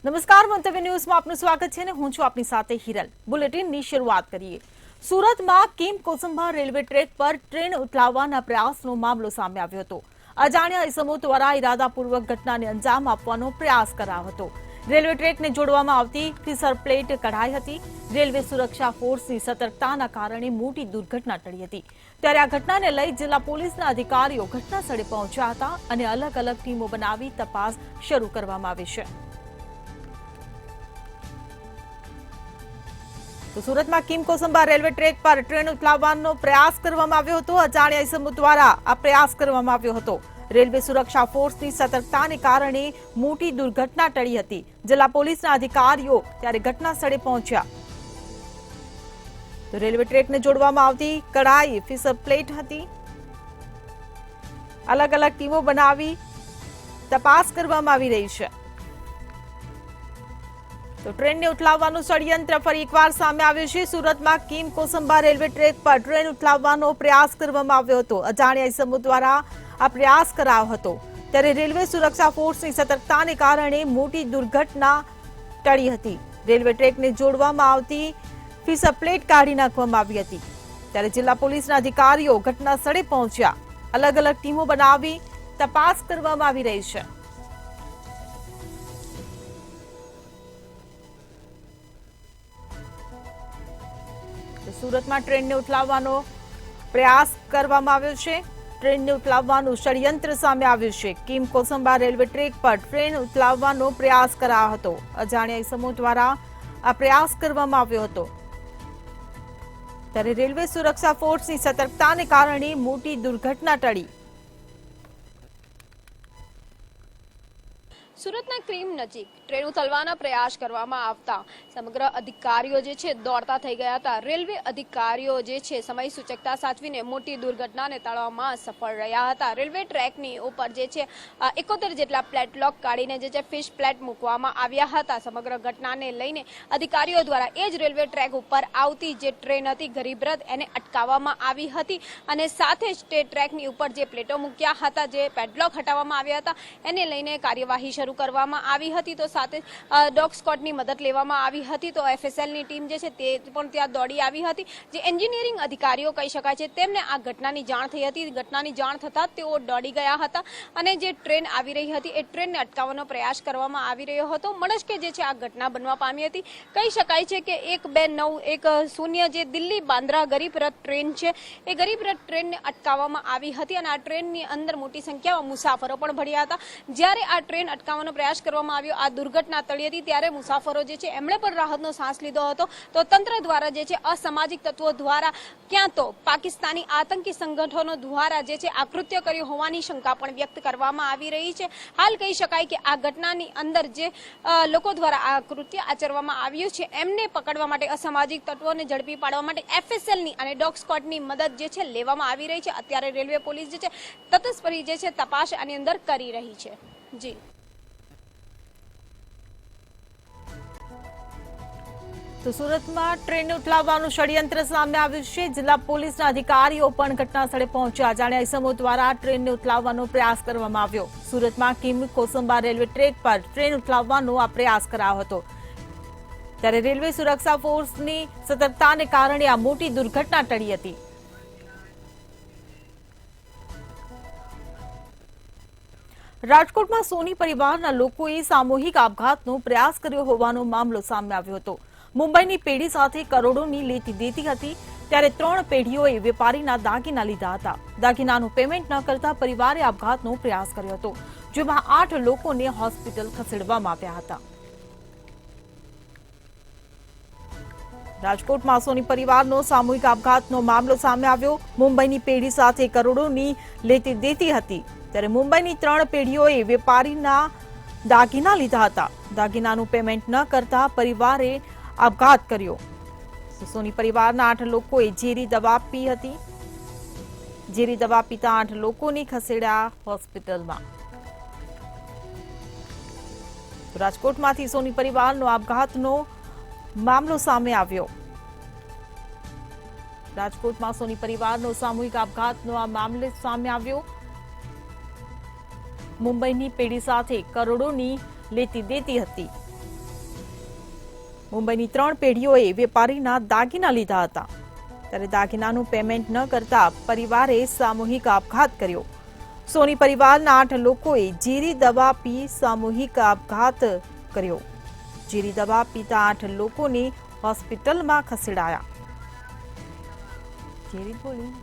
નમસ્કાર, મંતવ્ય ન્યૂઝમાં આપનું સ્વાગત છે અને હું છું આપની સાથે હિરલ। બુલેટિનની શરૂઆત કરીએ। સુરતમાં કિમ કોસંબા રેલવે ટ્રેક પર ટ્રેન ઉથલાવવાના પ્રયાસનો મામલો સામે આવ્યો હતો। અજાણ્યા ઇસમો દ્વારા ઇરાદાપૂર્વક ઘટનાને અંજામ આપવાનો પ્રયાસ કરાયો હતો। રેલવે ટ્રેકને જોડવામાં આવતી ફિશર પ્લેટ કઢાઈ હતી। રેલવે સુરક્ષા ફોર્સની સતર્કતાના કારણે મોટી દુર્ઘટના ટળી હતી। ત્યારે આ ઘટનાને લઈ જિલ્લા પોલીસના અધિકારીઓ ઘટના સ્થળે પહોંચ્યા હતા અને અલગ અલગ ટીમો બનાવી તપાસ શરૂ કરવામાં આવી છે। તો સુરતમાં કિમ કોસંબા રેલવે ટ્રેક પર ટ્રેન ઉથલાવવાનો પ્રયાસ કરવામાં આવ્યો હતો। અજાણ્યા ઇસમો દ્વારા આ પ્રયાસ કરવામાં આવ્યો હતો। રેલવે સુરક્ષા ફોર્સની સતર્કતાને કારણે મોટી દુર્ઘટના ટળી હતી। જિલ્લા પોલીસના અધિકારીઓ ત્યારે ઘટના સ્થળે પહોંચ્યા। તો રેલવે ટ્રેકને જોડવામાં આવતી કડાઈ ફિશર પ્લેટ હતી। અલગ અલગ ટીમો બનાવી તપાસ કરવામાં આવી રહી છે। તો ટ્રેનને ઉથલાવવાનું ષડયંત્ર ફરી એકવાર સામે આવ્યું છે। સુરતમાં કિમ કોસંબા રેલવે ટ્રેક પર ટ્રેન ઉથલાવવાનો પ્રયાસ કરવામાં આવ્યો હતો। અજાણ્યા ઇસમો દ્વારા આ પ્રયાસ કરાયો હતો। ત્યારે રેલવે સુરક્ષા ફોર્સની સતર્કતાને કારણે મોટી દુર્ઘટના ટળી હતી। રેલવે ટ્રેકને જોડવામાં આવતી ફિશર પ્લેટ કાઢી નાખવામાં આવી હતી। ત્યારે જિલ્લા પોલીસના અધિકારીઓ ઘટના સ્થળે પહોંચ્યા। અલગ અલગ ટીમો બનાવી તપાસ કરવામાં આવી રહી છે। સુરતમાં ટ્રેનને ઉથલાવવાનો પ્રયાસ કરવામાં આવ્યો છે। ટ્રેનને ઉથલાવવાનું ષડયંત્ર સામે આવ્યું છે। કિમ કોસંબા રેલવે ટ્રેક પર ટ્રેન ઉથલાવવાનો પ્રયાસ કરાયો હતો। અજાણ્યા ઇસમો દ્વારા આ પ્રયાસ કરવામાં આવ્યો હતો। ત્યારે રેલવે સુરક્ષા ફોર્સની સતર્કતાને કારણે મોટી દુર્ઘટના ટળી। સુરતના ક્રીમ નજીક ટ્રેન ઉથલવાના પ્રયાસ કરવામાં આવતા સમગ્ર અધિકારીઓ જે છે દોડતા થઈ ગયા હતા। રેલવે અધિકારીઓ જે છે સમય સૂચકતા સાચવીને મોટી દુર્ઘટનાને ટાળવામાં સફળ રહ્યા હતા। રેલવે ટ્રેકની ઉપર જે છે 71 જેટલા પ્લેટ લોક કાઢીને જે છે ફિશ પ્લેટ મૂકવામાં આવ્યા હતા। સમગ્ર ઘટનાને લઈને અધિકારીઓ દ્વારા એ જ રેલવે ટ્રેક ઉપર આવતી જે ટ્રેન હતી ગરીબ રથ એને અટકાવવામાં આવી હતી અને સાથે જ તે ટ્રેકની ઉપર જે પ્લેટો મૂક્યા હતા જે પેડલોક હટાવવામાં આવ્યા હતા એને લઈને કાર્યવાહી શરૂ કરવામાં આવી હતી। તો સાથે ડોગ સ્કોડની મદદ લેવામાં આવી હતી। તો એફએસએલની ટીમ જે છે તે પણ ત્યાં દોડી આવી હતી। જે એન્જિનિયરિંગ અધિકારીઓ કહી શકાય છે તેમને આ ઘટનાની જાણ થઈ હતી। ઘટનાની જાણ થતાં તેઓ દોડી ગયા હતા અને જે ટ્રેન આવી રહી હતી એ ટ્રેનને અટકાવવાનો પ્રયાસ કરવામાં આવી રહ્યો હતો। મળસ્કે જે છે આ ઘટના બનવા પામી હતી। કહી શકાય છે કે 1291 જે દિલ્હી બાંદ્રા ગરીબ રથ ટ્રેન છે એ ગરીબ રથ ટ્રેનને અટકાવવામાં આવી હતી અને આ ટ્રેનની અંદર મોટી સંખ્યામાં મુસાફરો પણ ભર્યા હતા। જ્યારે આ ટ્રેન અટકાવવાનો પ્રયાસ કરવામાં આવ્યો આ દુર્ઘટના ટળી હતી ત્યારે મુસાફરો જે છે એમણે પણ રાહતનો શ્વાસ લીધો હતો। તો તંત્ર દ્વારા જે છે અસામાજિક તત્વો દ્વારા ક્યાં તો પાકિસ્તાની આતંકી સંગઠનો દ્વારા જે છે આ કૃત્ય કર્યું હોવાની શંકા પણ વ્યક્ત કરવામાં આવી રહી છે। હાલ કહી શકાય કે આ ઘટનાની અંદર જે લોકો દ્વારા આ કૃત્ય આચરવામાં આવ્યું છે એમને પકડવા માટે અસામાજિક તત્વોને ઝડપી પાડવા માટે એફએસએલની અને ડોગ સ્કોડની મદદ જે છે લેવામાં આવી રહી છે। અત્યારે રેલવે પોલીસ જે છે તટસ્થ જે છે તપાસ આની અંદર કરી રહી છે। જી તો સુરતમાં ટ્રેન ઉથલાવવાનું ષડયંત્ર સામે આવ્યું છે। જિલ્લા પોલીસના અધિકારીઓ પણ ઘટના સ્થળે પહોંચ્યા। અજાણ્યા ઇસમો દ્વારા ટ્રેનને ઉથલાવવાનો પ્રયાસ કરવામાં આવ્યો। સુરતમાં કિમ કોસંબા રેલવે ટ્રેક પર ટ્રેન ઉથલાવવાનો આ પ્રયાસ કરાયો હતો। ત્યારે રેલવે સુરક્ષા ફોર્સની સતર્કતાને કારણે આ મોટી દુર્ઘટના ટળી હતી। રાજકોટમાં સોની પરિવારના લોકોએ સામૂહિક આપઘાતનો પ્રયાસ કર્યો હોવાનો મામલો સામે આવ્યો હતો। મુંબઈની પેઢી સાથે કરોડોની લેતી દેતી હતી। ત્યારે 3 પેઢીઓએ વેપારીના દાગીના લીધા હતા। દાગીનાનું પેમેન્ટ ન કરતા પરિવારે આપઘાતનો પ્રયાસ કર્યો હતો, જેમાં 8 લોકોને હોસ્પિટલ ખસેડવામાં આવ્યા હતા। રાજકોટમાં સોની પરિવારનો સામૂહિક આપઘાતનો મામલો સામે આવ્યો। મુંબઈની પેઢી સાથે કરોડોની લેતી દેતી હતી। ત્યારે મુંબઈની 3 પેઢીઓએ વેપારીના દાગીના લીધા હતા। દાગીનાનું પેમેન્ટ ન કરતા પરિવારે આપઘાત કર્યો। સોની પરિવારના 8 લોકોએ ઝેરી દવા પી હતી। ઝેરી દવા પીતા 8 લોકોને ખસેડ્યા હોસ્પિટલમાં। રાજકોટમાંથી સોની પરિવારનો આપઘાતનો મામલો સામે આવ્યો। રાજકોટમાં સોની પરિવારનો સામૂહિક આપઘાતનો આ મામલો સામે આવ્યો। મુંબઈની પેઢી સાથે કરોડોની લેતી દેતી હતી। મુંબઈની 3 પેઢીઓએ વેપારીના દાગીના લીધા હતા, ત્યારે દાગીનાનું પેમેન્ટ ન કરતા પરિવારે સામૂહિક આપઘાત કર્યો. સોની પરિવારના 8 લોકોએ ઝેરી દવા પી સામૂહિક આપઘાત કર્યો. ઝેરી દવા પીતા 8 લોકોને હોસ્પિટલમાં ખસેડાયા. ઝેરી બોલી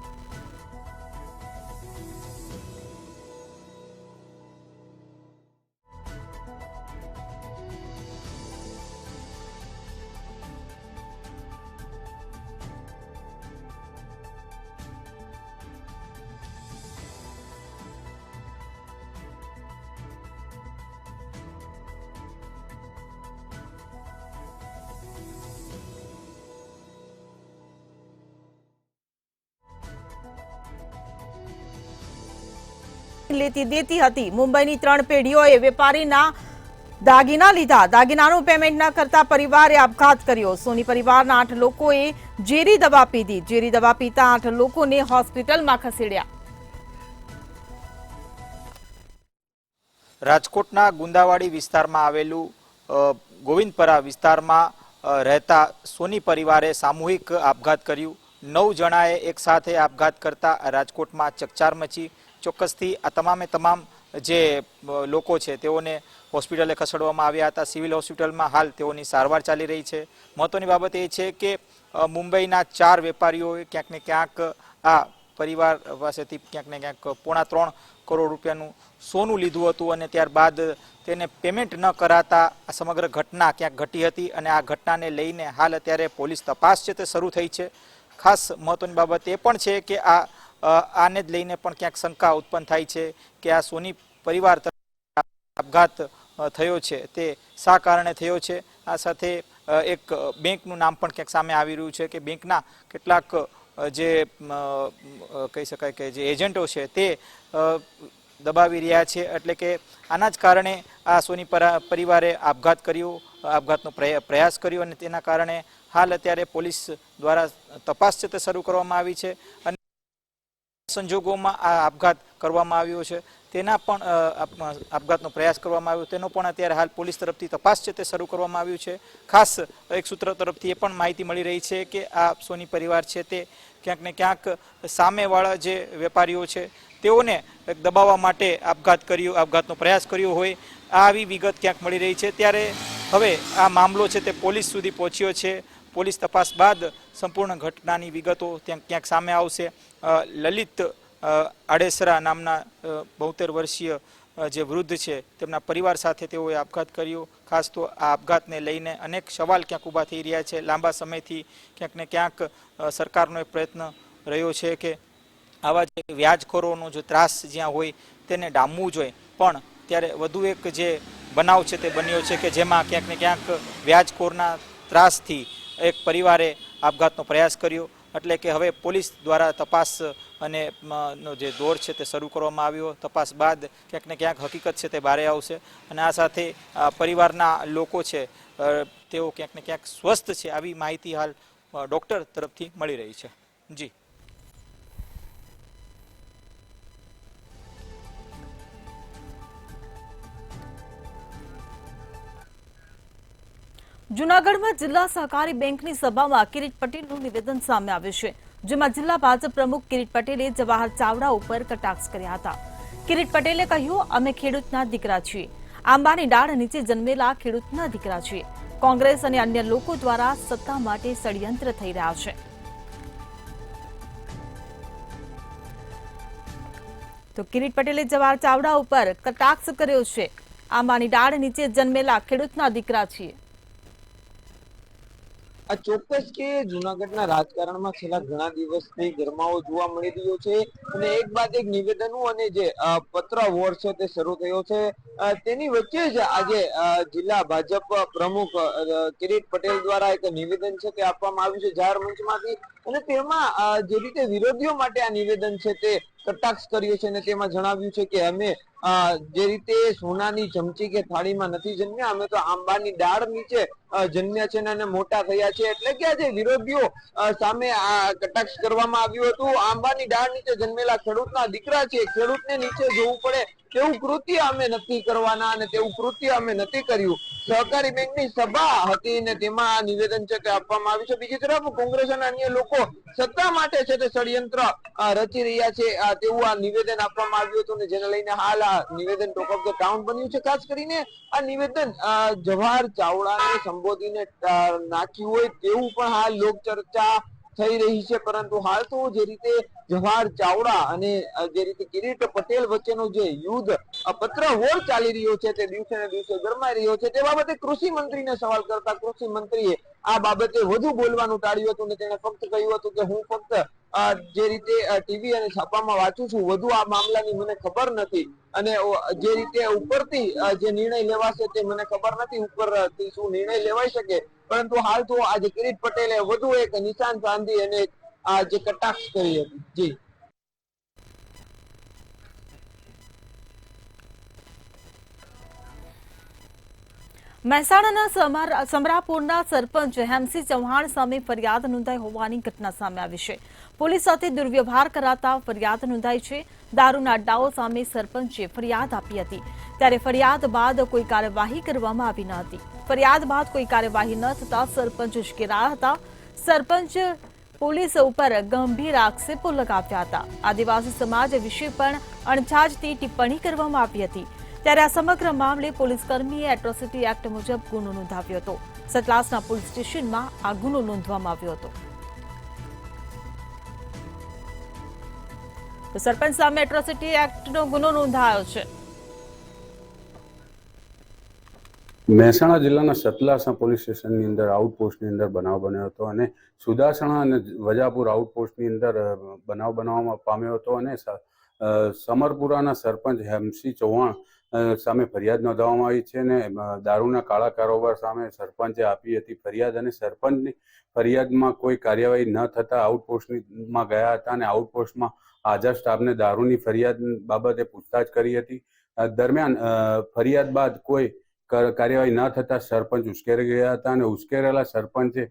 લેતી દેતી હતી. મુંબઈની 3 પેઢીઓએ વેપારીના દાગીના લીધા, દાગીનાનું પેમેન્ટ ન કરતા પરિવારે આપઘાત કર્યો. સોની પરિવારના 8 લોકોએ ઝેરી દવા પીધી. ઝેરી દવા પીતા 8 લોકોને હોસ્પિટલમાં ખસેડ્યા. રાજકોટના ગુંદાવાડી વિસ્તારમાં આવેલું ગોવિંદપરા વિસ્તારમાં રહેતા સોની પરિવારે સામૂહિક આપઘાત કર્યું. 9 જણાએ એક સાથે આપઘાત કરતા રાજકોટમાં ચકચાર મચી. ચોક્કસથી આ તમામે તમામ જે લોકો છે તેઓને હોસ્પિટલે ખસેડવામાં આવ્યા હતા. સિવિલ હોસ્પિટલમાં હાલ તેઓની સારવાર ચાલી રહી છે. મહત્વની બાબત એ છે કે મુંબઈના 4 વેપારીઓએ ક્યાંક ને ક્યાંક આ પરિવાર પાસેથી ક્યાંક ને ક્યાંક 3.5 કરોડ રૂપિયાનું સોનું લીધું હતું અને ત્યારબાદ તેને પેમેન્ટ ન કરાતા આ સમગ્ર ઘટના ક્યાંક ઘટી હતી અને આ ઘટનાને લઈને હાલ અત્યારે પોલીસ તપાસ છે તે શરૂ થઈ છે. ખાસ મહત્વની બાબત એ પણ છે કે આને જ લઈને પણ ક્યાંક શંકા ઉત્પન્ન થાય છે કે આ સોની પરિવાર આપઘાત થયો છે તે શા કારણે થયો છે. આ સાથે એક બેંકનું નામ પણ ક્યાંક સામે આવી રહ્યું છે કે બેંકના કેટલાક જે કહી શકાય કે જે એજન્ટો છે તે દબાવી રહ્યા છે. એટલે કે આના જ કારણે આ સોની પરિવારે આપઘાતનો પ્રયાસ કર્યો અને તેના કારણે હાલ અત્યારે પોલીસ દ્વારા તપાસ છે તે શરૂ કરવામાં આવી છે અને સંજોગોમાં આ આપઘાત કરવામાં આવ્યો છે તેના પણ આપઘાતનો પ્રયાસ કરવામાં આવ્યો તેનો પણ અત્યારે હાલ પોલીસ તરફથી તપાસ છે તે શરૂ કરવામાં આવ્યું છે. ખાસ એક સૂત્ર તરફથી એ પણ માહિતી મળી રહી છે કે આ સોની પરિવાર છે તે ક્યાંક ને ક્યાંક સામેવાળા જે વેપારીઓ છે તેઓને દબાવવા માટે આપઘાતનો પ્રયાસ કર્યો હોય આવી વિગત ક્યાંક મળી રહી છે. ત્યારે હવે આ મામલો છે તે પોલીસ સુધી પહોંચ્યો છે. પોલીસ તપાસ બાદ સંપૂર્ણ ઘટનાની વિગતો ત્યાં ક્યાંક સામે આવશે. લલિત આડેસરા નામના 72 વર્ષીય જે વૃદ્ધ છે તેમના પરિવાર સાથે તેઓએ આપઘાત કર્યો. ખાસ તો આ આપઘાતને લઈને અનેક સવાલ ક્યાંક ઊભા થઈ રહ્યા છે. લાંબા સમયથી ક્યાંક ને ક્યાંક સરકારનો એક પ્રયત્ન રહ્યો છે કે આવા જે વ્યાજખોરોનો જો ત્રાસ જ્યાં હોય તેને ડામવું જોઈએ, પણ ત્યારે વધુ એક જે બનાવ છે તે બન્યો છે કે જેમાં ક્યાંક ને ક્યાંક વ્યાજખોરના ત્રાસથી એક પરિવારે આપઘાતનો પ્રયાસ કર્યો. એટલે કે હવે પોલીસ દ્વારા તપાસ અને નો જે દોર છે તે શરૂ કરવામાં આવ્યો. તપાસ બાદ ક્યાંક ને ક્યાંક હકીકત છે તે બહાર આવશે અને આ સાથે પરિવારના લોકો છે તેઓ ક્યાંક ને ક્યાંક સ્વસ્થ છે આવી માહિતી હાલ ડોક્ટર તરફથી મળી રહી છે. જી. જૂનાગઢમાં જિલ્લા સહકારી બેંકની સભામાં કિરીટ પટેલનું નિવેદન સામે આવ્યું છે, જેમાં જિલ્લા ભાજપ પ્રમુખ કિરીટ પટેલે જવાહર ચાવડા ઉપર કટાક્ષ કર્યા હતા. કિરીટ પટેલે કહ્યું, અમે ખેડૂતના દીકરા છીએ, આંબાની ડાળ નીચે જન્મેલા ખેડૂતના દીકરા છીએ. કોંગ્રેસ અને અન્ય લોકો દ્વારા સત્તા માટે ષડયંત્ર થઈ રહ્યા છે. તો કિરીટ પટેલે જવાહર ચાવડા ઉપર કટાક્ષ કર્યો છે. આંબાની ડાળ નીચે જન્મેલા ખેડૂતના દીકરા છીએ. આ ચોક્કસ કે જૂનાગઢના રાજકારણમાં છેલ્લા ઘણા દિવસથી ગરમાવો જોવા મળી રહ્યો છે અને એક બાદ એક નિવેદનો અને જે પત્ર વોર છે તે શરૂ થયો છે. તેની વચ્ચે જ આજે જિલ્લા ભાજપ પ્રમુખ કિરીટ પટેલ દ્વારા એક નિવેદન છે તે આપવામાં આવ્યું છે જાહેર મંચમાંથી અને તેમાં જે રીતે વિરોધીઓ માટે આ નિવેદન છે તે કટાક્ષ કર્યો છે અને તેમાં જણાવ્યું છે કે અમે જે રીતે સોનાની ચમચી કે થાળીમાં નથી જન્મ્યા, અમે તો આંબાની ડાળ નીચે જન્મ્યા છે અને મોટા થયા છે. એટલે કે આજે વિરોધીઓ સામે આ કટાક્ષ કરવામાં આવ્યું હતું. આંબાની ડાળ નીચે જન્મેલા ખેડૂતના દીકરા છે, ખેડૂતને નીચે જોવું પડે તેવું કૃત્ય અમે નથી કરવાના અને તેવું કૃત્ય અમે નથી કર્યું. સહકારી બેંકની સભા હતી ને તેમાં આ નિવેદન છે તે આપવામાં આવ્યું છે. બીજી તરફ કોંગ્રેસ અને અન્ય લોકો સત્તા માટે છે તે ષડયંત્ર રચી રહ્યા છે તેવું આ નિવેદન આપવામાં આવ્યું હતું ને જેને લઈને હાલ આ નિવેદન ટોક ઓફ ધ ટાઉન બન્યું છે. ખાસ કરીને આ નિવેદન જવાહર ચાવડાને સંબોધીને નાખ્યું હોય તેવું પણ હાલ લોક ચર્ચા થઈ રહી છે. પરંતુ હાલ તો જે રીતે જવાહર ચાવડા અને જે રીતે કિરીટ પટેલ વચ્ચેનું જે યુદ્ધ પત્ર વોર ચાલી રહ્યો છે તે દિવસે ને દિવસે ગરમાઈ રહ્યો છે. તે બાબતે કૃષિ મંત્રીને સવાલ કરતા કૃષિ મંત્રીએ આ બાબતે વધુ બોલવાનું ટાળ્યું હતું અને તેણે ફક્ત કહ્યું હતું કે હું ફક્ત જે રીતે ટીવી અને છાપામાં વાંચું છું વધુ આ મામલાની મને ખબર નથી અને જે રીતે ઉપરથી જે નિર્ણય લેવાશે તે મને ખબર નથી ઉપરથી શું નિર્ણય લેવાઈ શકે. પરંતુ હાલ તો આજે કિરીટ પટેલે વધુ એક નિશાન સાધી અને આ જે કટાક્ષ કરી હતી. જી મહેસાણાના સમરાપુરના સરપંચ હેમસિંહ ચૌહાણ સામે ફરિયાદ નોંધાઈ હોવાની ઘટના સામે આવી છે. પોલીસ સાથે દુર્વ્યવહાર કરાતા ફરિયાદ નોંધાઈ છે. દારૂના અડ્ડાઓ સામે સરપંચે ફરિયાદ આપી હતી, ત્યારે ફરિયાદ બાદ કોઈ કાર્યવાહી કરવામાં આવી ન હતી. ફરિયાદ બાદ કોઈ કાર્યવાહી ન થતા સરપંચ ઉશ્કેરાયા હતા. સરપંચ પોલીસ ઉપર ગંભીર આક્ષેપો લગાવ્યા હતા. આદિવાસી સમાજ વિશે પણ અણછાજતી ટિપ્પણી કરવામાં આવી હતી. ત્યારે આ સમગ્ર મામલે પોલીસકર્મીએ એટ્રોસિટી એક્ટ મુજબ ગુનો નોંધાવ્યો હતો. સતલાસના પોલીસ સ્ટેશનમાં આ ગુનો નોંધવામાં આવ્યો હતો. તો સરપંચ સામે એટ્રોસિટી એક્ટનો ગુનો નોંધાયો છે. મહેસાણા જિલ્લાના સતલાસના પોલીસ સ્ટેશનની અંદર આઉટપોસ્ટની અંદર બનાવ બન્યો હતો અને સુદાસણા અને વજાપુર આઉટપોસ્ટની અંદર બનાવ બનાવવામાં પામ્યો હતો અને સમરપુરાના સરપંચ હેમસિંહ ચૌહાણ સામે ફરિયાદ નોંધવામાં આવી છે અને દારૂના કાળા કારોબાર સામે સરપંચે આપી હતી ફરિયાદ અને સરપંચની ફરિયાદમાં કોઈ કાર્યવાહી ન થતા આઉટપોસ્ટમાં ગયા હતા અને આઉટપોસ્ટમાં હાજર સ્ટાફને દારૂની ફરિયાદ બાબતે પૂછતાછ કરી હતી. દરમિયાન ફરિયાદ બાદ કોઈ કાર્યવાહી ન થતા સરપંચ ઉશ્કેરાઈ ગયા હતા અને ઉશ્કેરેલા સરપંચે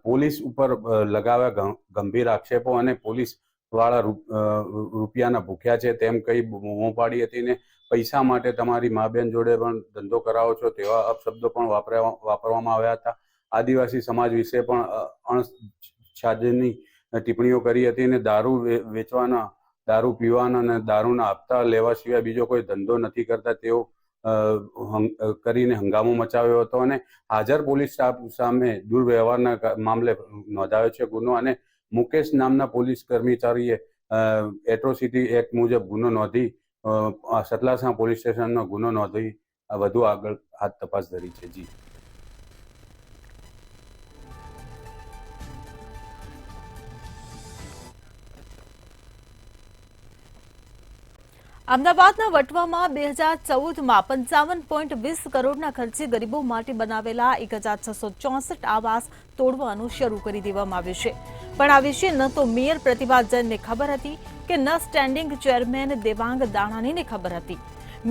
પોલીસ ઉપર લગાવ્યા ગંભીર આક્ષેપો અને પોલીસ વાળા રૂપિયાના ભૂખ્યા છે તેમ કહી બૂમો પાડી હતી ને પૈસા માટે તમારી મા બેન જોડે પણ ધંધો કરાવો છો તેવા અપશબ્દો પણ વાપરવામાં આવ્યા હતા. આદિવાસી સમાજ વિશે પણ અણછાજની ટિપ્પણીઓ કરી હતી અને દારૂ વેચવાના, દારૂ પીવાના અને દારૂના હપ્તા લેવા સિવાય બીજો કોઈ ધંધો નથી કરતા તેઓ કરીને હંગામો મચાવ્યો હતો અને હાજર પોલીસ સ્ટાફ સામે દુર્વ્યવહારના મામલે નોંધાયો છે ગુનો અને મુકેશ નામના પોલીસ કર્મચારીએ એટ્રોસિટી એક્ટ મુજબ ગુનો નોંધી સતલાસના પોલીસ સ્ટેશનનો ગુનો નોંધી વધુ આગળ હાથ તપાસ ધરી છે. જી અમદાવાદના વટવામાં 2014માં 55.20 કરોડના ખર્ચે ગરીબો માટે બનાવેલા 1664 આવાસ તોડવાનું શરૂ કરી દેવામાં આવ્યું છે. પણ આ વિશે ન તો મેયર પ્રતિભા જૈનને ખબર હતી કે ન સ્ટેન્ડિંગ ચેરમેન દેવાંગ દાણાનીને ખબર હતી.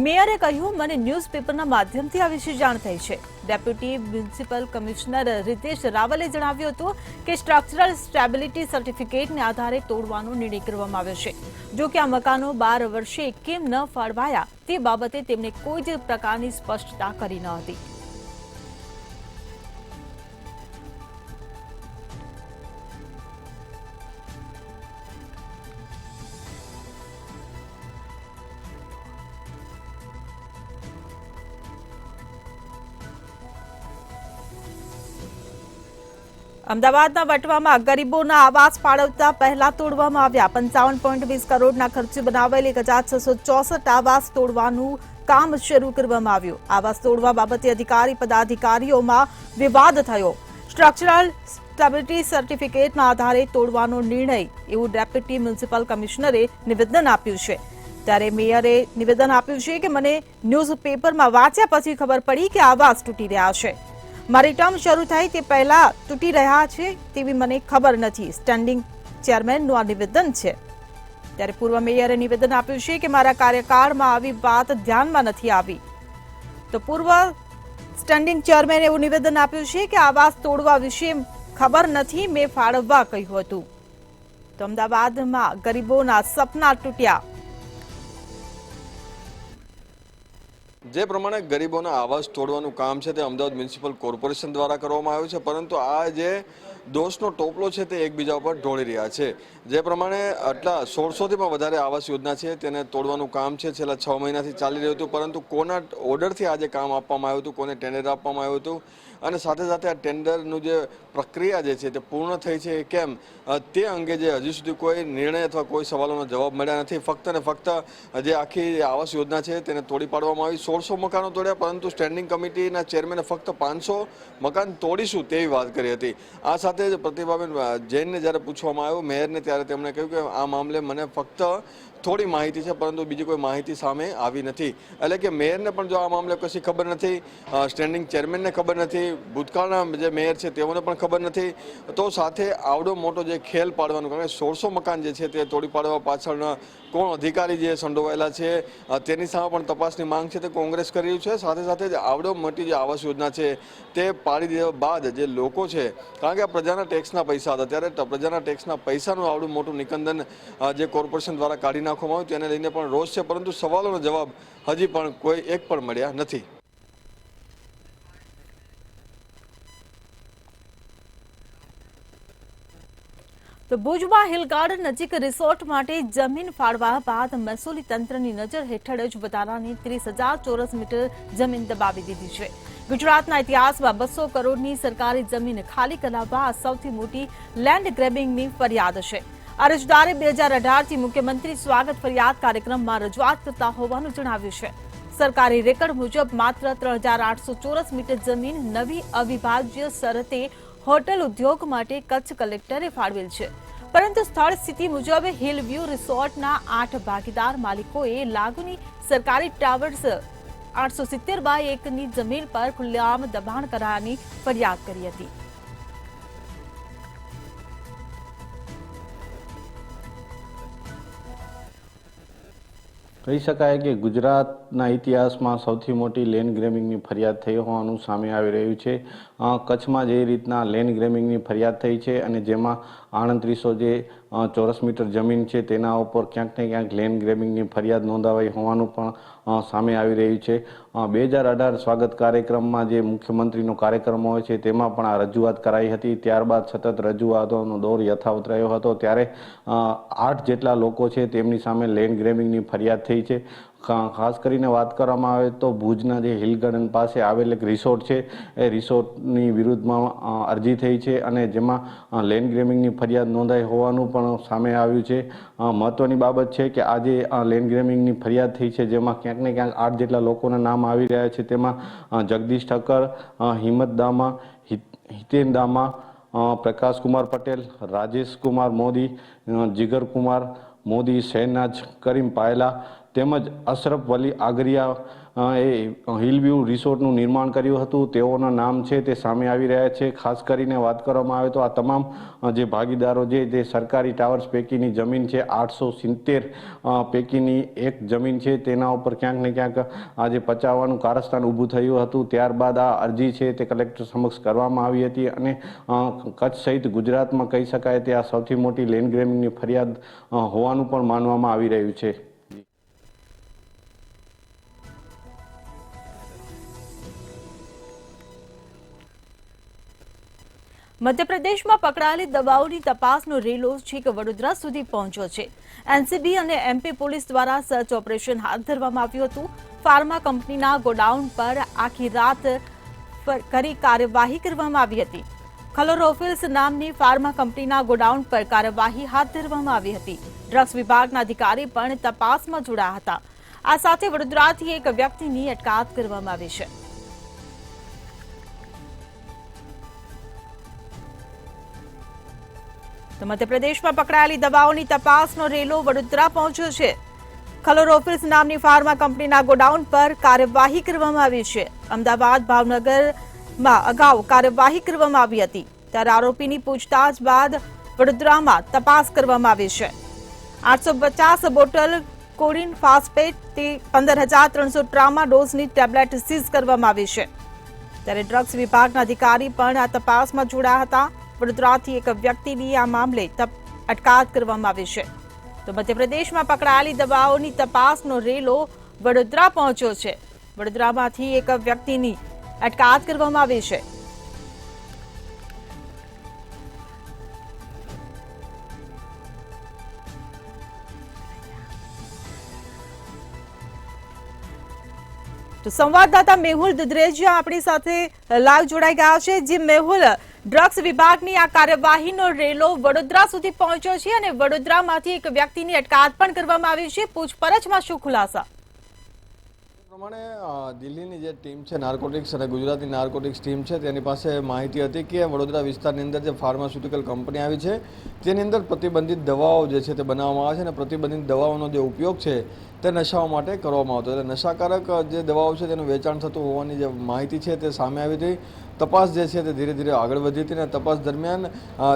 મેયરે કહ્યું, મને ન્યૂઝપેપરના માધ્યમથી આ વિશે જાણ થઈ છે. ડેપ્યુટી મ્યુનિસિપલ કમિશનર રિતેશ રાવલે જણાવ્યું હતું કે સ્ટ્રક્ચરલ સ્ટેબિલિટી સર્ટિફિકેટને આધારે તોડવાનો નિર્ણય કરવામાં આવ્યો છે. જો કે આ મકાનો 12 વર્ષે કેમ ન ફાળવાયા તે બાબતે તેમણે કોઈ જ પ્રકારની સ્પષ્ટતા કરી ન હતી. અમદાવાદના વટવામાં ગરીબોના આવાસ ફાળવતા પહેલા તોડવામાં આવ્યા. 55.20 કરોડના ખર્ચે બનાવેલ 1664 આવાસ તોડવાનું કામ શરૂ કરવામાં આવ્યું. આવાસ તોડવા બાબતે અધિકારી પદાધિકારીઓમાં વિવાદ થયો. સ્ટ્રક્ચરલ સ્ટેબિલિટી સર્ટિફિકેટના આધારે તોડવાનો નિર્ણય એવું ડેપ્યુટી મ્યુનિસિપલ કમિશનરે નિવેદન આપ્યું છે. ત્યારે મેયરે નિવેદન આપ્યું છે કે મને ન્યૂઝપેપરમાં વાંચ્યા પછી ખબર પડી કે આવાસ તૂટી રહ્યા છે. મારી ટર્મ શરૂ થઈ તે પહેલા તૂટી રહ્યા છે તેવી મને ખબર નથી. સ્ટેન્ડિંગ ચેરમેનનું આ નિવેદન છે. ત્યારે પૂર્વ મેયરે નિવેદન આપ્યું છે કે મારા કાર્યકાળમાં આવી વાત ધ્યાનમાં નથી આવી. તો પૂર્વ સ્ટેન્ડિંગ ચેરમેને એવું નિવેદન આપ્યું છે કે આવાસ તોડવા વિશે ખબર નથી, મેં ફાળવવા કહ્યું હતું. તો અમદાવાદમાં ગરીબોના સપના તૂટ્યા. જે પ્રમાણે ગરીબોના આવાસ તોડવાનું કામ છે તે અમદાવાદ મ્યુનિસિપલ કોર્પોરેશન દ્વારા કરવામાં આવ્યું છે, પરંતુ આ જે દોષનો ટોપલો છે તે એકબીજા ઉપર ઢોળી રહ્યા છે. જે પ્રમાણે આટલા 1600થી પણ વધારે આવાસ યોજના છે તેને તોડવાનું કામ છે છેલ્લા 6 મહિનાથી ચાલી રહ્યું હતું, પરંતુ કોના ઓર્ડરથી આજે કામ આપવામાં આવ્યું હતું, કોને ટેન્ડર આપવામાં આવ્યું હતું અને સાથે સાથે આ ટેન્ડરનું જે પ્રક્રિયા જે છે તે પૂર્ણ થઈ છે કેમ તે અંગે જે હજી સુધી કોઈ નિર્ણય અથવા કોઈ સવાલોનો જવાબ મળ્યા નથી. ફક્ત ને ફક્ત જે આખી આવાસ યોજના છે તેને તોડી પાડવામાં આવી. 1600 મકાનો તોડ્યા, પરંતુ સ્ટેન્ડિંગ કમિટીના ચેરમેને ફક્ત 500 મકાન તોડીશું તેવી વાત કરી હતી. આ સાથે જ પ્રતિભાબેન જૈનને જ્યારે પૂછવામાં આવ્યું મેયરને, ત્યારે તેમણે કહ્યું કે આ મામલે મને ફક્ત થોડી માહિતી છે, પરંતુ બીજી કોઈ માહિતી સામે આવી નથી. એટલે કે મેયરને પણ જો આ મામલે કશી ખબર નથી, સ્ટેન્ડિંગ ચેરમેનને ખબર નથી, ભૂતકાળના જે મેયર છે તેઓને પણ ખબર નથી, તો સાથે આવડો મોટો જે ખેલ પાડવાનું, કારણ કે 1600 મકાન જે છે તે તોડી પાડવા પાછળના કોણ અધિકારી જે સંડોવાયેલા છે તેની સામે પણ તપાસની માંગ છે તે કોંગ્રેસ કરી રહ્યું છે. સાથે સાથે જ આવડો મોટી જે આવાસ યોજના છે તે પાડી દેવા બાદ જે લોકો છે, કારણ કે આ પ્રજાના ટેક્સના પૈસા હતા, ત્યારે પ્રજાના ટેક્સના પૈસાનું આવડું મોટું નિકંદન જે કોર્પોરેશન દ્વારા કાઢી નાખવામાં આવ્યું તેને લઈને પણ રોષ છે, પરંતુ સવાલોનો જવાબ હજી પણ કોઈ એક પણ મળ્યા નથી. તો ભુજમાં હિલ ગાર્ડન નજીક રિસોર્ટ માટે જમીન ફાળવા બાદ મહેસૂલી તંત્રની નજર હેઠળ જ વધારાની 30,000 ચોરસ મીટર જમીન દબાવી દીધી છે. ગુજરાતના ઇતિહાસમાં 200 કરોડની સરકારી જમીન ખાલી કરાવવા આ સૌથી મોટી લેન્ડ ગ્રેબિંગની ફરિયાદ છે. અરજદારે 2018થી મુખ્યમંત્રી સ્વાગત ફરિયાદ કાર્યક્રમમાં રજૂઆત કરતા હોવાનું જણાવ્યું છે. સરકારી રેકર્ડ મુજબ માત્ર 3,800 ચોરસ મીટર જમીન નવી અવિભાજ્ય શરતે હોટલ ઉદ્યોગ માટે કચ્છ કલેક્ટરે ફાળવેલ છે, પરંતુ સ્થળ સ્થિતિ મુજબ હિલ વ્યૂ રિસોર્ટના 8 ભાગીદાર માલિકોએ લાગુની સરકારી ટાવર્સ 870/1ની જમીન પર ખુલ્લેઆમ દબાણ કરાયાની ફરિયાદ કરી હતી. કહી શકાય કે ગુજરાતના ઇતિહાસમાં સૌથી મોટી લેન્ડ ગ્રેબિંગની ફરિયાદ થઈ હોવાનું સામે આવી રહ્યું છે. કચ્છમાં જે રીતના લેન્ડ ગ્રેબિંગની ફરિયાદ થઈ છે અને જેમાં 3800 જે ચોરસ મીટર જમીન છે તેના ઉપર ક્યાંક ને ક્યાંક લેન્ડ ગ્રેબિંગની ફરિયાદ નોંધાવાઈ હોવાનું પણ સામે આવી રહ્યું છે. 2018 સ્વાગત કાર્યક્રમમાં જે મુખ્યમંત્રીનો કાર્યક્રમ હોય છે તેમાં પણ આ રજૂઆત કરાઈ હતી. ત્યારબાદ સતત રજૂઆતોનો દોર યથાવત રહ્યો હતો, ત્યારે 8 જેટલા લોકો છે તેમની સામે લેન્ડ ગ્રેબિંગની ફરિયાદ થઈ છે. ખાસ કરીને વાત કરવામાં આવે તો ભુજના જે હિલ ગાર્ડન પાસે આવેલ એક રિસોર્ટ છે એ રિસોર્ટની વિરુદ્ધમાં અરજી થઈ છે અને જેમાં લેન્ડ ગ્રેબિંગની ફરિયાદ નોંધાઈ હોવાનું પણ સામે આવ્યું છે. મહત્વની બાબત છે કે આજે લેન્ડ ગ્રેબિંગની ફરિયાદ થઈ છે જેમાં ક્યાંક ને ક્યાંક 8 જેટલા લોકોના નામ આવી રહ્યા છે. તેમાં જગદીશ ઠક્કર, હિંમત દામા, હિતેન દામા, પ્રકાશ કુમાર પટેલ, રાજેશ કુમાર મોદી, જીગર કુમાર મોદી, શહેનાજ કરીમ પાયલા તેમજ અશરફ વલી આગરિયા એ હિલવ્યૂ રિસોર્ટનું નિર્માણ કર્યું હતું. તેઓના નામ છે તે સામે આવી રહ્યા છે. ખાસ કરીને વાત કરવામાં આવે તો આ તમામ જે ભાગીદારો છે જે સરકારી ટાવર્સ પૈકીની જમીન છે 870 પૈકીની એક જમીન છે તેના ઉપર ક્યાંક ને ક્યાંક આજે પચાવવાનું કારસ્તાન ઊભું થયું હતું. ત્યારબાદ આ અરજી છે તે કલેક્ટર સમક્ષ કરવામાં આવી હતી અને કચ્છ સહિત ગુજરાતમાં કહી શકાય તે આ સૌથી મોટી લેન્ડ ગ્રેબિંગની ફરિયાદ હોવાનું પણ માનવામાં આવી રહ્યું છે. મધ્યપ્રદેશમાં પકડાયેલી દવાઓની તપાસનો રેલો છેક વડોદરા સુધી પહોંચ્યો છે. એનસીબી અને એમપી પોલીસ દ્વારા સર્ચ ઓપરેશન હાથ ધરવામાં આવ્યું હતું. ફાર્મા કંપનીના ગોડાઉન પર આખી રાત કરી કાર્યવાહી કરવામાં આવી હતી. ક્લોરોફિલ્સ નામની ફાર્મા કંપનીના ગોડાઉન પર કાર્યવાહી હાથ ધરવામાં આવી હતી. ડ્રગ્સ વિભાગના અધિકારી પણ તપાસમાં જોડાયા હતા. આ સાથે વડોદરાથી એક વ્યક્તિની અટકાયત કરવામાં આવી છે. તો મધ્યપ્રદેશમાં પકડાયેલી દવાઓની તપાસનો રેલો વડોદરા પહોંચ્યો છે. ક્લોરોફિલ્સ નામની ફાર્મા કંપનીના ગોડાઉન પર કાર્યવાહી કરવામાં આવી છે. અમદાવાદ, ભાવનગરમાં અગાઉ કાર્યવાહી કરવામાં આવી હતી, ત્યારે આરોપીની પૂછતાછ બાદ વડોદરામાં તપાસ કરવામાં આવી છે. 850 બોટલ કોડિન ફાસ્ફેટ 15,300 ટ્રામાડોઝની ટેબ્લેટ સીઝ કરવામાં આવી છે. ત્યારે ડ્રગ્સ વિભાગના અધિકારી પણ આ તપાસમાં જોડાયા હતા. વડોદરાથી એક વ્યક્તિની આ મામલે અટકાયત કરવામાં આવી છે. તો મધ્યપ્રદેશમાં પકડાયેલી દવાઓની તપાસનો રેલો વડોદરા પહોંચ્યો છે. વડોદરામાંથી એક વ્યક્તિની અટકાયત કરવામાં આવી છે. તો સંવાદદાતા મેહુલ દુધરેજિયા આપણી સાથે લાઈવ જોડાઈ ગયા છે. જે મેહુલ, ડ્રગ્સ વિભાગની આ કાર્યવાહીનો રેલો વડોદરા સુધી પહોંચ્યો છે અને વડોદરામાંથી એક વ્યક્તિની અટકાયત પણ કરવામાં આવી છે. પૂછપરછમાં શું ખુલાસા? પ્રમાણે દિલ્હીની જે ટીમ છે નાર્કોટિક્સ અને ગુજરાતની નાર્કોટિક્સ ટીમ છે તેની પાસે માહિતી હતી કે વડોદરા વિસ્તારની અંદર જે ફાર્માસ્યુટિકલ કંપની આવી છે તેની અંદર પ્રતિબંધિત દવાઓ જે છે તે બનાવવામાં આવે છે અને પ્રતિબંધિત દવાઓનો જે ઉપયોગ છે તે નશાઓ માટે કરવામાં આવતો. એટલે નશાકારક જે દવાઓ છે તેનું વેચાણ થતું હોવાની જે માહિતી છે તે સામે આવી હતી. તપાસ જે છે તે ધીરે ધીરે આગળ વધી હતી અને તપાસ દરમિયાન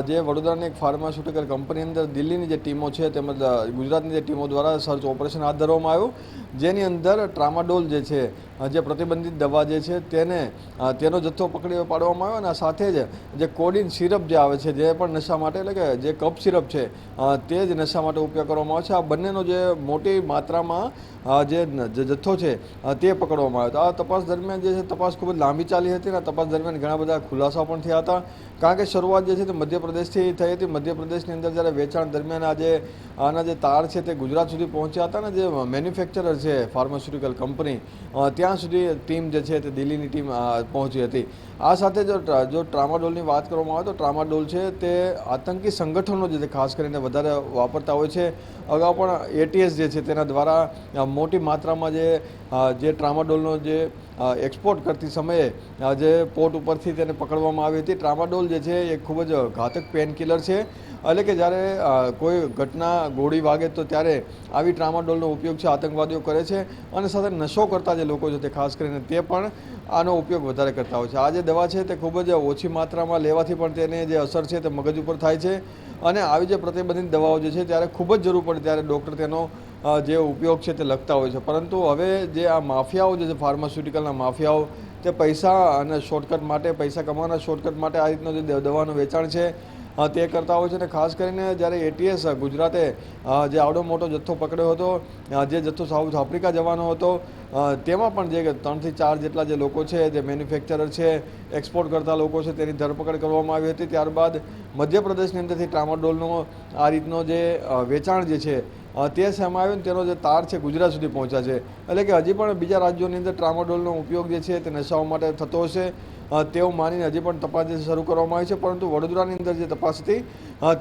જે વડોદરાની એક ફાર્માસ્યુટિકલ કંપની અંદર દિલ્હીની જે ટીમો છે તેમજ ગુજરાતની જે ટીમો દ્વારા સર્ચ ઓપરેશન હાથ ધરવામાં આવ્યું, જેની અંદર ટ્રામાડોલ જે છે જે પ્રતિબંધિત દવા જે છે તેનો જથ્થો પકડી પાડવામાં આવ્યો અને સાથે જ જે કોડિન સિરપ જે આવે છે જે પણ નશા માટે એટલે કે જે કફ સિરપ છે તે જ નશા માટે ઉપયોગ કરવામાં આવે છે. આ બંનેનો જે મોટી માત્રામાં જે જથ્થો છે તે પકડવામાં આવ્યો હતો. આ તપાસ દરમિયાન જે છે તપાસ ખૂબ જ લાંબી ચાલી હતી અને તપાસ દરમિયાન ઘણા બધા ખુલાસા પણ થયા હતા. કારણ કે શરૂઆત જે છે તે મધ્યપ્રદેશથી થઈ હતી. મધ્યપ્રદેશની અંદર જ્યારે વેચાણ દરમિયાન આના જે તાર છે તે ગુજરાત સુધી પહોંચ્યા હતા અને જે મેન્યુફેક્ચરર છે ફાર્માસ્યુટિકલ કંપની ત્યાં સુધી ટીમ જે છે તે દિલ્હીની ટીમ પહોંચી હતી. આ સાથે જો ટ્રામાડોલની વાત કરવામાં આવે તો ટ્રામાડોલ છે તે આતંકી સંગઠનો જે ખાસ કરીને વધારે વાપરતા હોય છે. અગાઉ પણ ATS જે છે તેના દ્વારા મોટી માત્રામાં જે ટ્રામાડોલનો જે એક્સપોર્ટ કરતી સમયે જે પોર્ટ ઉપરથી તેને પકડવામાં આવી હતી. ટ્રામાડોલ જે છે એ ખૂબ જ ઘાતક પેન કિલર છે. એટલે કે જ્યારે કોઈ ઘટના ગોળી વાગે તો ત્યારે આવી ટ્રામાડોલનો ઉપયોગ છે આતંકવાદીઓ કરે છે અને સાથે નશો કરતા જે લોકો છે તે ખાસ કરીને તે પણ આનો ઉપયોગ વધારે કરતા હોય છે. આ જે દવા છે તે ખૂબ જ ઓછી માત્રામાં લેવાથી પણ તેની જે અસર છે તે મગજ ઉપર થાય છે અને આવી જે પ્રતિબંધિત દવાઓ જે છે ત્યારે ખૂબ જ જરૂર પડે ત્યારે ડૉક્ટર તેનો જે ઉપયોગ છે તે લખતા હોય છે. પરંતુ હવે જે આ માફિયાઓ જે છે ફાર્માસ્યુટિકલના માફિયાઓ તે પૈસા અને શોર્ટકટ માટે પૈસા કમાવાના શોર્ટકટ માટે આ રીતનો જે દવાનું વેચાણ છે તે કરતા હોય છે. અને ખાસ કરીને જ્યારે ATS ગુજરાતે જે આવડો મોટો જથ્થો પકડ્યો હતો, જે જથ્થો સાઉથ આફ્રિકા જવાનો હતો, તેમાં પણ જે 3 થી 4 જેટલા જે લોકો છે જે મેન્યુફેક્ચરર છે એક્સપોર્ટ કરતા લોકો છે તેની ધરપકડ કરવામાં આવી હતી. ત્યારબાદ મધ્યપ્રદેશની અંદરથી ટ્રામાડોલનો આ રીતનો જે વેચાણ જે છે તે સામે આવ્યું તેનો જે તાર છે ગુજરાત સુધી પહોંચ્યા છે. એટલે કે હજી પણ બીજા રાજ્યોની અંદર ટ્રામાડોલનો ઉપયોગ જે છે તે નશાઓ માટે થતો હશે તેવું માનીને હજી પણ તપાસ શરૂ કરવામાં આવી છે. પરંતુ વડોદરાની અંદર જે તપાસ હતી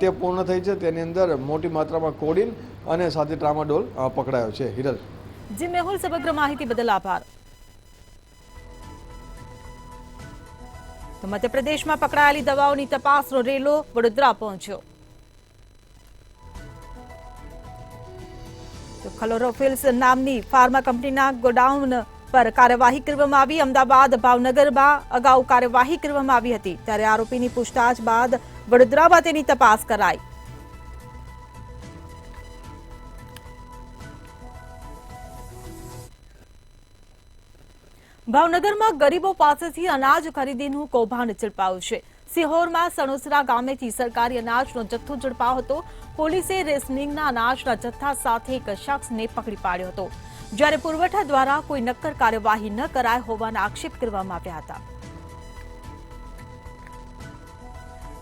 તે પૂર્ણ થઈ છે. તેની અંદર મોટી માત્રામાં કોડિન અને સાથે ટ્રામાડોલ પકડાયો છે. હિરલ. જી મેહુલ, સમગ્ર માહિતી બદલ આભાર. તો મધ્યપ્રદેશમાં પકડાયેલી દવાઓની તપાસનો રેલો વડોદરા પહોંચ્યો. તો ક્લોરોફિલ્સ નામની ફાર્મા કંપનીના ગોડાઉન પર કાર્યવાહી કરવામાં આવી. અમદાવાદ, ભાવનગરમાં અગાઉ કાર્યવાહી કરવામાં આવી હતી. ત્યારે આરોપીની પૂછતાછ બાદ વડોદરામાં તેની તપાસ કરાઈ. ભાવનગરમાં ગરીબો પાસેથી અનાજ ખરીદીનું કૌભાંડ ઝડપાયું છે. સિહોરમાં સણોસરા ગામેથી સરકારી અનાજનો જથ્થો ઝડપાયો હતો. પોલીસે રેશનિંગના અનાજના જથ્થા સાથે એક શખ્સને પકડી પાડ્યો હતો. જ્યારે પુરવઠા દ્વારા કોઈ નક્કર કાર્યવાહી ન કરાઈ હોવાના આક્ષેપ કરવામાં આવ્યા હતા.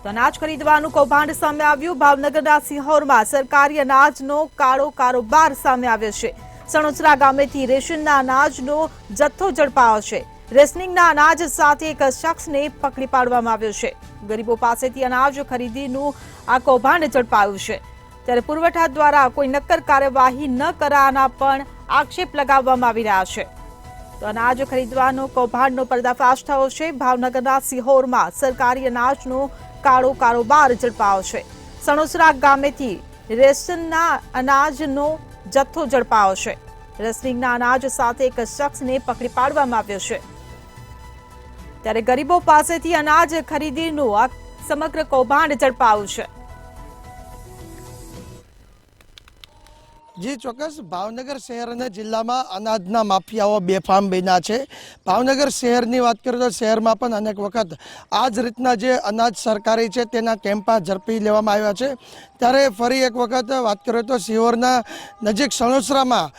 તો અનાજ ખરીદવાનું કૌભાંડ સામે આવ્યું. ભાવનગરના સિહોરમાં સરકારી અનાજનો કાળો કારોબાર સામે આવ્યો છે. સણોસરા ગામેથી રેશનના અનાજનો જથ્થો ઝડપાયો છે. રેશનિંગના અનાજ સાથે એક શખ્સને પકડી પાડવામાં આવ્યો છે. ગરીબો પાસેથી અનાજ ખરીદીનું આ કૌભાંડ ઝડપાયું છે. ત્યારે પુરવઠા દ્વારા કોઈ નક્કર કાર્યવાહી ન કરાયાના પણ આક્ષેપ લગાવવામાં આવી રહ્યા છે. તો અનાજ ખરીદવાનો કૌભાંડનો પર્દાફાશ થયો છે. ભાવનગરના સિહોરમાં સરકારી અનાજનો કાળો કારોબાર ઝડપાયો છે. સણોસરા ગામેથી રેશનના અનાજનો જથ્થો ઝડપાયો છે. રેશનિંગના અનાજ સાથે એક શખ્સને પકડી પાડવામાં આવ્યો છે. ત્યારે ગરીબો પાસેથી અનાજ ખરીદીનું આ સમગ્ર કૌભાંડ ઝડપાયું છે. જી ચોક્કસ, ભાવનગર શહેર અને જિલ્લામાં અનાજના માફિયાઓ બેફામ બન્યા છે. ભાવનગર શહેરની વાત કરીએ તો શહેરમાં પણ અનેક વખત આ જ રીતના જે અનાજ સરકારી છે તેના કેમ્પા ઝડપી લેવામાં આવ્યા છે. ત્યારે ફરી એક વખત વાત કરીએ તો સિહોરના નજીક સણોસરામાં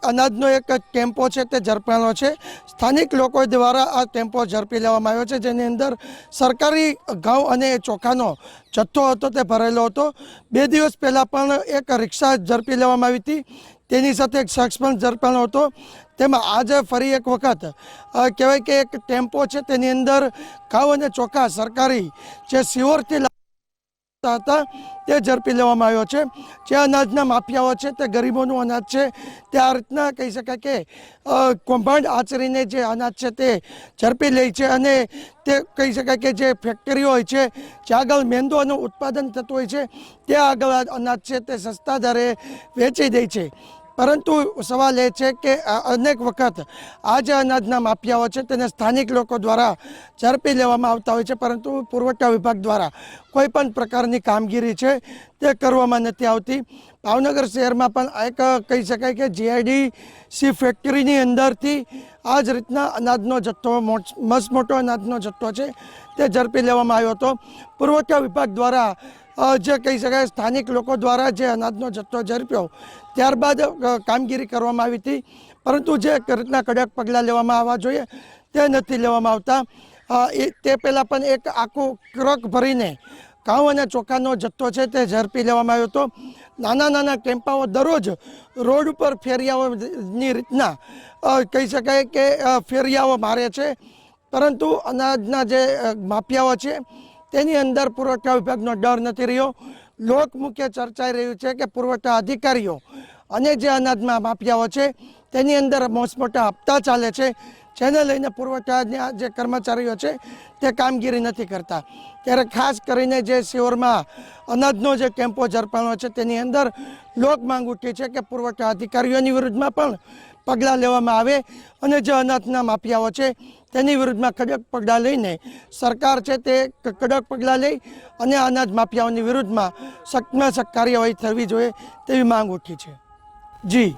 અનાજનો એક ટેમ્પો છે તે ઝડપાયો છે. સ્થાનિક લોકો દ્વારા આ ટેમ્પો ઝડપી લેવામાં આવ્યો છે, જેની અંદર સરકારી ઘઉં અને ચોખાનો જથ્થો હતો તે ભરેલો હતો. 2 દિવસ પહેલાં પણ એક રિક્ષા ઝડપી લેવામાં આવી હતી, તેની સાથે એક શખ્સ પણ ઝડપાયો હતો. તેમાં આજે ફરી એક વખત કહેવાય કે એક ટેમ્પો છે તેની અંદર ઘઉં અને ચોખા સરકારી જે સિહોરથી હતા તે ઝડપી લેવામાં આવ્યો છે. જે અનાજના માફિયાઓ છે તે ગરીબોનું અનાજ છે તે આ રીતના કહી શકાય કે કૌભાંડ આચરીને જે અનાજ છે તે ઝડપી લે છે અને તે કહી શકાય કે જે ફેક્ટરીઓ હોય છે જ્યાં આગળ મેંદોનું ઉત્પાદન થતું હોય છે ત્યાં આગળ અનાજ છે તે સસ્તા દરે વેચી દે છે. પરંતુ સવાલ એ છે કે અનેક વખત આ જે અનાજના માફિયાઓ છે તેને સ્થાનિક લોકો દ્વારા ઝડપી લેવામાં આવતા હોય છે, પરંતુ પુરવઠા વિભાગ દ્વારા કોઈ પણ પ્રકારની કામગીરી છે તે કરવામાં નથી આવતી. ભાવનગર શહેરમાં પણ એક કહી શકાય કે જીઆઈડીસી ફેક્ટરીની અંદરથી આ જ રીતના અનાજનો જથ્થો મસમોટો અનાજનો જથ્થો છે તે ઝડપી લેવામાં આવ્યો હતો. પુરવઠા વિભાગ દ્વારા જે કહી શકાય સ્થાનિક લોકો દ્વારા જે અનાજનો જથ્થો ઝડપ્યો ત્યારબાદ કામગીરી કરવામાં આવી હતી, પરંતુ જે રીતના કડક પગલાં લેવામાં આવવા જોઈએ તે નથી લેવામાં આવતા. તે પહેલાં પણ એક આખું ટ્રક ભરીને ઘઉં અને ચોખાનો જથ્થો છે તે ઝડપી લેવામાં આવ્યો હતો. નાના નાના ટેમ્પાઓ દરરોજ રોડ ઉપર ફેરિયાઓની રીતના કહી શકાય કે ફેરિયાઓ મારે છે, પરંતુ અનાજના જે માફિયાઓ છે તેની અંદર પુરવઠા વિભાગનો ડર નથી રહ્યો. લોકમુખ્ય ચર્ચાઈ રહ્યું છે કે પુરવઠા અધિકારીઓ અને જે અનાજમાં માફિયાઓ છે તેની અંદર મોસમોટા હપ્તા ચાલે છે, જેને લઈને પુરવઠાના જે કર્મચારીઓ છે તે કામગીરી નથી કરતા. ત્યારે ખાસ કરીને જે સિહોરમાં અનાજનો જે કેમ્પો ઝડપાયો છે તેની અંદર લોક માંગ ઉઠી છે કે પુરવઠા અધિકારીઓની વિરુદ્ધમાં પણ પગલાં લેવામાં આવે અને જે અનાજના માફિયાઓ છે તેની વિરુદ્ધમાં કડક પગલાં લઈને સરકાર છે તે કડક પગલાં લઈ અને અનાજ માફિયાઓની વિરુદ્ધમાં સખ્તમાં સખ્ત કાર્યવાહી થવી જોઈએ તેવી માંગ ઉઠી છે. જી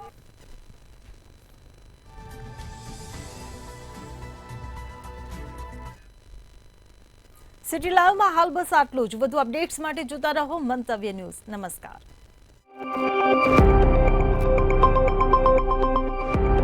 સિટી લાઈવમાં હાલ બસ આટલું જ. વધુ અપડેટ્સ માટે જોતા રહો મંતવ્ય ન્યૂઝ. નમસ્કાર.